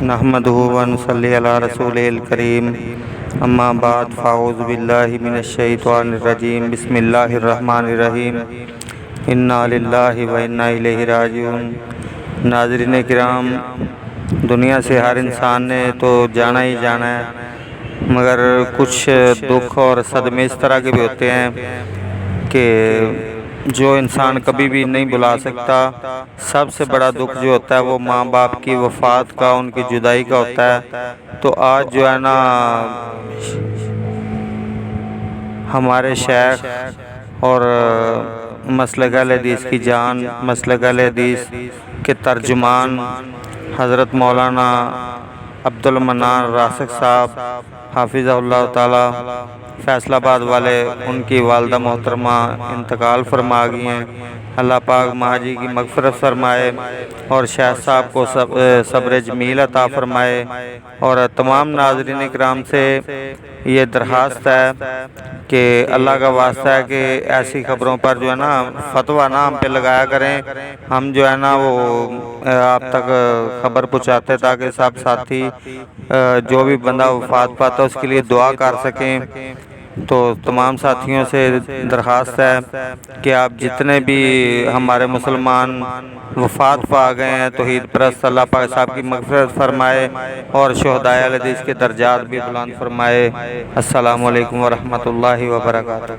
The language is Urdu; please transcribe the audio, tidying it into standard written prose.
نحمده ونصلی علی رسولہ الکریم اما بعد فاعوذ باللہ من الشیطان الرجیم بسم اللہ الرحمن الرحیم انا للہ و انا الیہ راجعون۔ ناظرین کرام، دنیا سے ہر انسان نے تو جانا ہی جانا ہے، مگر کچھ دکھ اور صدمے اس طرح کے بھی ہوتے ہیں کہ جو انسان کبھی بھی نہیں بھلا سکتا۔ سب سے بڑا دکھ جو ہوتا ہے وہ ماں باپ کی وفات کا، ان کی جدائی کا ہوتا ہے۔ تو آج جو ہے نا ہمارے شیخ اور مسلک اہل حدیث کی جان، مسلک اہل حدیث کے ترجمان حضرت مولانا عبدالمنان راسخ صاحب حافظہ اللہ تعالی فیصل آباد والے، ان کی والدہ محترمہ انتقال فرما گئی ہیں۔ اللہ پاک ماجی کی مغفرت فرمائے اور شیخ صاحب کو صبر جمیل عطا فرمائے۔ اور تمام ناظرین کرام سے یہ درخواست ہے کہ اللہ کا واسطہ ہے کہ ایسی خبروں پر جو ہے نا فتویٰ نہ ہم پہ لگایا کریں۔ ہم جو ہے نا وہ آپ تک خبر پہنچاتے تاکہ سب ساتھی جو بھی بندہ وفات پاتا ہے اس کے لیے دعا کر سکیں۔ تو تمام ساتھیوں سے درخواست ہے کہ آپ جتنے بھی ہمارے مسلمان وفات پا گئے ہیں توحید پرست، اللہ پاک صاحب کی مغفرت فرمائے اور شہدائے اہل حدیث کے درجات بھی بلند فرمائے۔ السلام علیکم ورحمۃ اللہ وبرکاتہ۔